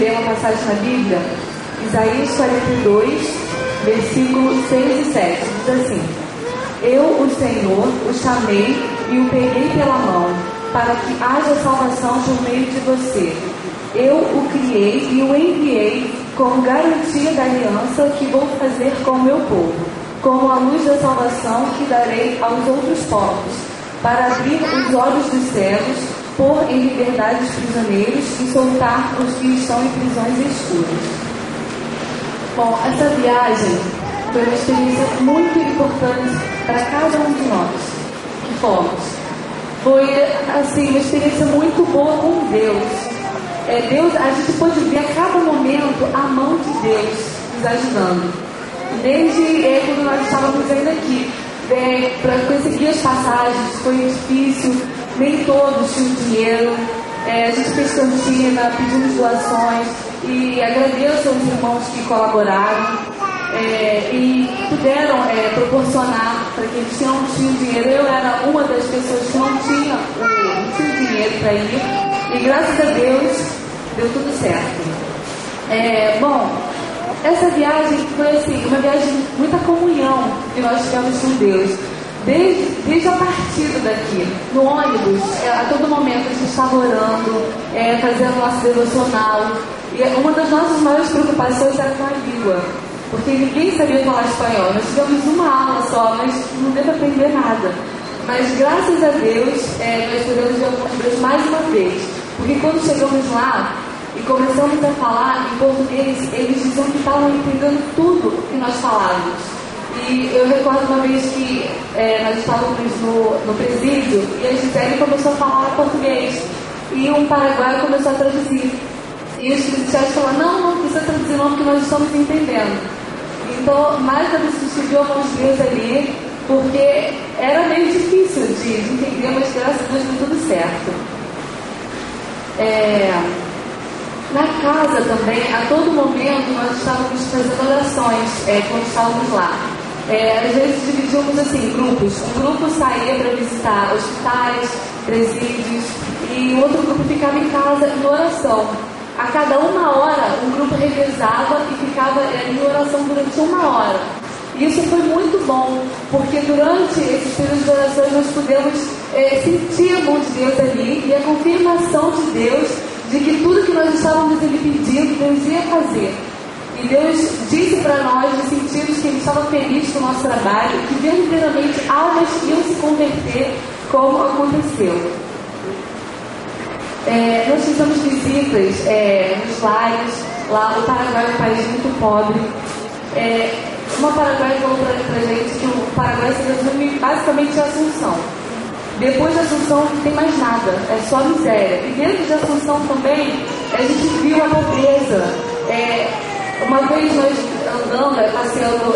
ler uma passagem na Bíblia, Isaías 42, versículos 6 e 7. Diz assim: Eu, o Senhor, o chamei e o peguei pela mão, para que haja salvação por meio de você. Eu o criei e o enviei como garantia da aliança que vou fazer com o meu povo, como a luz da salvação que darei aos outros povos, para abrir os olhos dos cegos, pôr em liberdade os prisioneiros e soltar os que estão em prisões escuras. Bom, essa viagem foi uma experiência muito importante para cada um de nós que fomos. Foi, assim, uma experiência muito boa com Deus. Deus, a gente pôde ver a cada momento a mão de Deus nos ajudando. Desde quando nós estávamos ainda aqui, para conseguir as passagens foi difícil, nem todos tinham dinheiro. A gente fez cantina, pedimos doações e agradeço aos irmãos que colaboraram e puderam proporcionar para quem não tinha dinheiro. Eu era uma das pessoas que não tinha dinheiro para ir e graças a Deus deu tudo certo. Bom, essa viagem foi assim, uma viagem de muita comunhão que nós tivemos com Deus. Desde a partida daqui, no ônibus, a todo momento a gente estava orando, fazendo nosso devocional. E uma das nossas maiores preocupações era com a língua, porque ninguém sabia falar espanhol. Nós tivemos uma aula só, mas não deu para aprender nada. Mas graças a Deus, nós podemos ver algumas vezes mais uma vez. Porque quando chegamos lá e começamos a falar em português, eles diziam que estavam entendendo tudo que nós falávamos. E eu recordo uma vez que nós estávamos no presídio e a Gisele começou a falar português e um paraguaio começou a traduzir. E os policiais falaram: não precisa traduzir não, porque nós estamos entendendo. Então, mais uma vez a gente viu a mão de Deus ali, porque era meio difícil de entender, mas graças a Deus deu tudo certo. Na casa também, a todo momento nós estávamos fazendo orações quando estávamos lá. Às vezes dividíamos assim, grupos. Um grupo saía para visitar hospitais, presídios, e o outro grupo ficava em casa em oração. A cada 1 hora, um grupo revezava e ficava em oração durante 1 hora. E isso foi muito bom, porque durante esses períodos de orações nós pudemos sentir a mão de Deus ali e a confirmação de Deus de que tudo que nós estávamos lhe pedindo, Deus ia fazer. E Deus disse para nós, no sentido que Ele estava feliz com o nosso trabalho, que verdadeiramente almas iam se converter, como aconteceu. Nós fizemos visitas nos lares. Lá o Paraguai é um país muito pobre. Uma paraguaia falou para gente que o Paraguai se resume basicamente a Assunção. Depois de Assunção não tem mais nada, é só miséria. E dentro de Assunção também a gente viu a pobreza. Uma vez nós andando, passeando,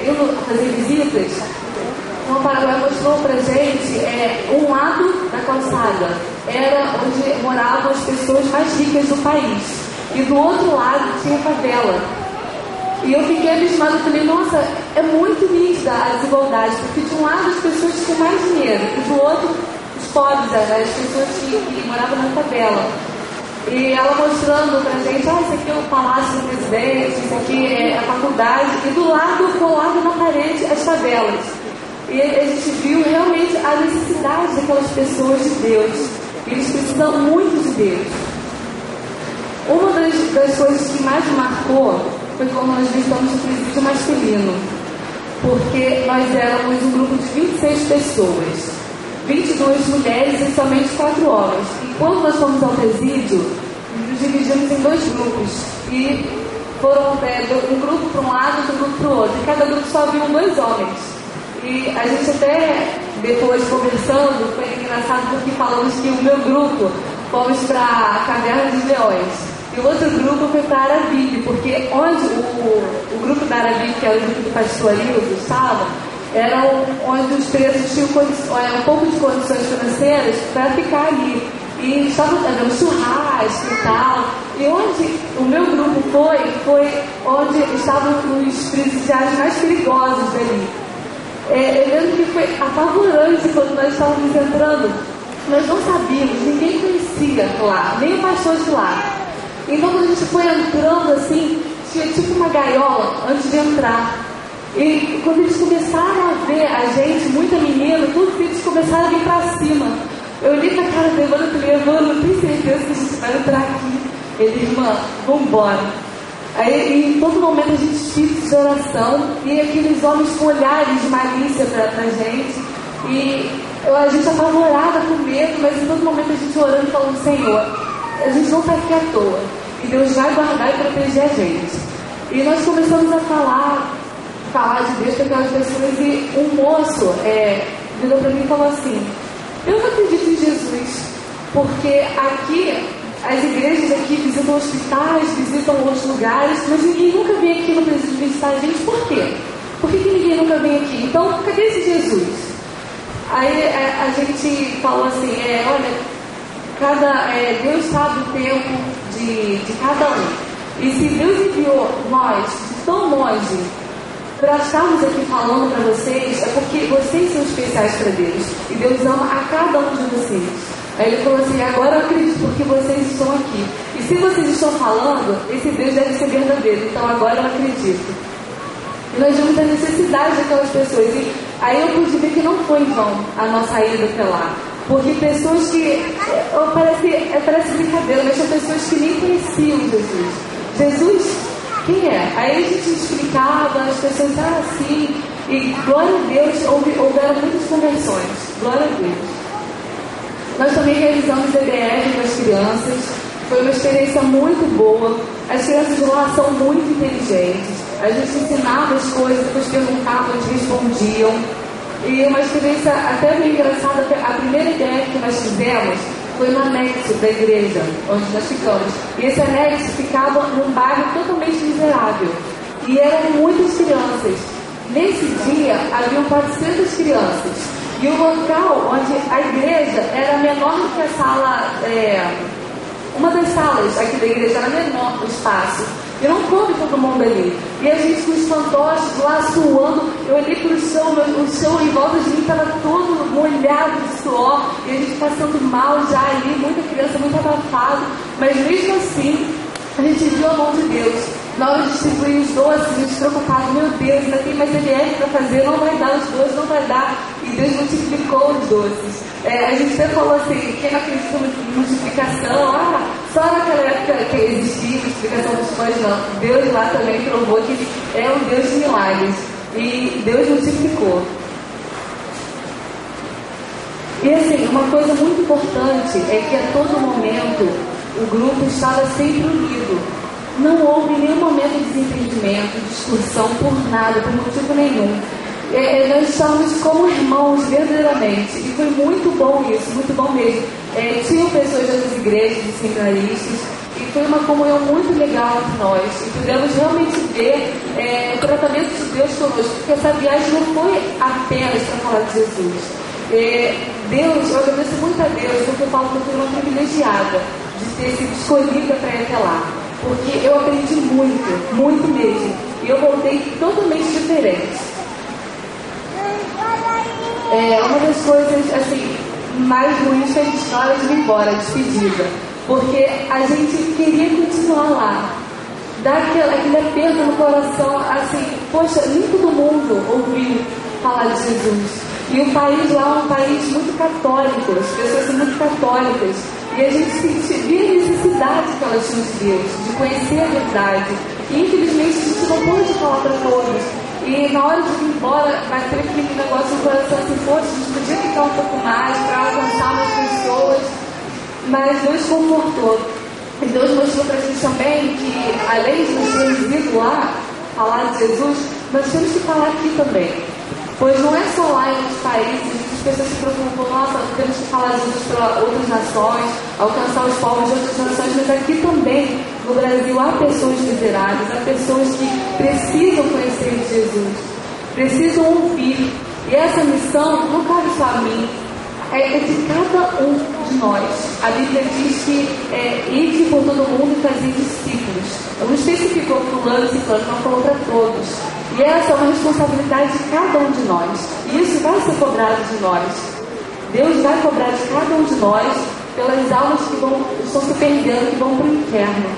indo fazer visitas, uma paraguaia mostrou pra gente um lado da calçada. Era onde moravam as pessoas mais ricas do país. E do outro lado tinha favela. E eu fiquei abismada e falei: nossa, é muito nítida a desigualdade, porque de um lado as pessoas tinham mais dinheiro e do outro os pobres, as pessoas que moravam na favela. E ela mostrando pra gente: isso aqui é o Palácio do Presidente, isso aqui é a faculdade, e do lado, colado na parede, as favelas. E a gente viu realmente a necessidade daquelas pessoas de Deus. Eles precisam muito de Deus. Uma das coisas que mais me marcou foi quando nós visitamos o presídio masculino, porque nós éramos um grupo de 26 pessoas, 22 mulheres e somente 4 homens. E quando nós fomos ao presídio, nos dividimos em 2 grupos e foram um grupo para um lado e outro grupo para o outro, e cada grupo só viu 2 homens. E a gente até depois conversando, foi engraçado porque falamos que o meu grupo fomos para a Caverna dos Leões. E o outro grupo foi para Arabipe, porque onde o grupo da Arabipe, que era o grupo do pastor Arildo, estava, era onde os presos tinham um pouco de condições financeiras para ficar ali. E estavam fazendo churrasco e tal. E onde o meu grupo foi onde estavam os presidiários mais perigosos ali. Eu lembro que foi apavorante quando nós estávamos entrando. Nós não sabíamos, ninguém conhecia lá, nem o pastor de lá. Então quando a gente foi entrando assim, tinha tipo uma gaiola antes de entrar. E quando eles começaram a ver a gente, muita menina, todos eles começaram a vir pra cima. Eu olhei pra cara do Evandro e falei, Evandro, eu tenho certeza que a gente vai entrar aqui. Ele, irmã, vambora. Aí em todo momento a gente fica de oração e aqueles homens com olhares de malícia pra gente. E a gente apavorada com medo, mas em todo momento a gente orando e falando, Senhor, a gente não está aqui à toa. E Deus vai guardar e proteger a gente. E nós começamos a falar de Deus para aquelas pessoas e um moço virou para mim e falou assim, eu não acredito em Jesus, porque aqui, as igrejas aqui visitam hospitais, visitam outros lugares, mas ninguém nunca vem aqui no presídio visitar a gente, por quê? Por que ninguém nunca vem aqui? Então, cadê esse Jesus? Aí a gente falou assim, Deus sabe o tempo de cada um. E se Deus enviou nós de tão longe para estarmos aqui falando para vocês, é porque vocês são especiais para Deus. E Deus ama a cada um de vocês. Aí ele falou assim, agora eu acredito porque vocês estão aqui. E se vocês estão falando, esse Deus deve ser verdadeiro. Então agora eu acredito. E nós vimos a necessidade daquelas pessoas. E aí eu pude ver que não foi em vão a nossa ida até lá. Porque pessoas que, parece brincadeira, mas são pessoas que nem conheciam Jesus. Jesus, quem é? Aí a gente explicava, as pessoas, sim. E glória a Deus, houveram muitas conversões. Glória a Deus. Nós também realizamos EBR com as crianças. Foi uma experiência muito boa. As crianças lá são muito inteligentes. A gente ensinava as coisas, depois perguntavam, eles respondiam. E uma experiência até meio engraçada. A primeira ideia que nós fizemos foi no anexo da igreja, onde nós ficamos. E esse anexo ficava num bairro totalmente miserável. E eram muitas crianças. Nesse dia, haviam 400 crianças. E o local onde a igreja era menor do que a sala, uma das salas aqui da igreja era menor o espaço. E não coube todo mundo ali. E a gente com os fantoches lá suando, eu olhei para o chão em volta de mim estava todo molhado de suor. E a gente passando mal já ali, muita criança, muito abafado. Mas mesmo assim, a gente viu a mão de Deus. Na hora de distribuir os doces, a gente preocupado, meu Deus, ainda tem mais EBR para fazer, não vai dar os doces, não vai dar. E Deus multiplicou os doces. A gente até falou assim, quem não acredita em multiplicação, só naquela época que existia multiplicação dos pães, não. Deus lá também provou que é um Deus de milagres. E Deus multiplicou. E assim, uma coisa muito importante é que a todo momento o grupo estava sempre unido. Não houve nenhum momento de desentendimento, discussão por nada, por motivo nenhum. Nós estávamos como irmãos verdadeiramente. E foi muito bom isso, muito bom mesmo. Tinham pessoas das igrejas, de seminaristas, e foi uma comunhão muito legal entre nós. E pudemos realmente ver o tratamento de Deus conosco, porque essa viagem não foi apenas para falar de Jesus. Deus, eu agradeço muito a Deus, porque eu falo que eu fui uma privilegiada de ter sido escolhida para ir até lá. Porque eu aprendi muito, muito mesmo. E eu voltei totalmente diferente. Uma das coisas assim, mais ruins foi a história de ir embora, a despedida. Porque a gente queria continuar lá. Dá aquele aperto no coração, assim, poxa, nem todo mundo ouviu falar de Jesus. E o país lá é um país muito católico, as pessoas são muito católicas. E a gente sentia a necessidade que elas tinham de Deus, de conhecer a verdade. E infelizmente a gente não pôde falar para todos. E na hora de ir embora, bateu aquele negócio no coração assim, poxa, a gente podia ficar um pouco mais para alcançar mais pessoas. Mas Deus confortou. E Deus mostrou para a gente também que, além de nós termos ido lá falar de Jesus, nós temos que falar aqui também. Pois não é só lá em outros países, as pessoas se preocupam, nossa, temos que falar de Jesus para outras nações, alcançar os povos de outras nações, mas aqui também, no Brasil, há pessoas miseráveis, há pessoas que precisam conhecer Jesus, precisam ouvir. E essa missão não cabe só a mim, é de cada um de nós. A Bíblia diz que ide por todo mundo e fazer discípulos. Não especificou fulano e ciclano, não falou para todos. E essa é uma responsabilidade de cada um de nós. E isso vai ser cobrado de nós. Deus vai cobrar de cada um de nós pelas almas que estão se perdendo, que vão para o inferno.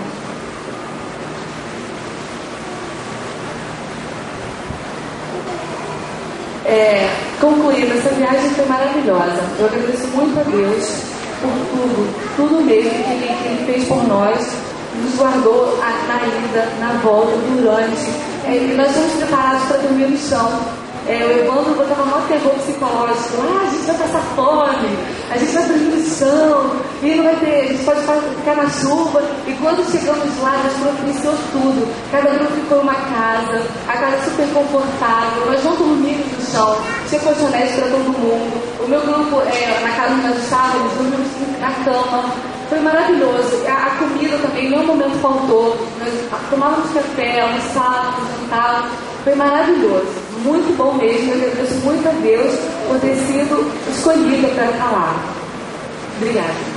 Concluindo, essa viagem foi maravilhosa. Eu agradeço muito a Deus por tudo mesmo que Ele fez por nós, nos guardou na ida, na volta, durante. E nós fomos preparados para dormir no chão. O Evandro botava maior terror psicológico. A gente vai passar fome, a gente vai dormir no chão, e não vai ter, a gente pode ficar na chuva. E quando chegamos lá, Deus propiciou tudo. Cada grupo ficou em uma casa, a casa super confortável. Nós não dormimos no chão, tinha colchonete para todo mundo. O meu grupo, na casa onde nós estávamos, dormimos na cama. Foi maravilhoso. A comida também, em nenhum momento faltou. Nós tomávamos café, almoçávamos, jantávamos. Foi maravilhoso. Muito bom mesmo. Eu agradeço muito a Deus por ter sido escolhida para estar lá. Obrigada.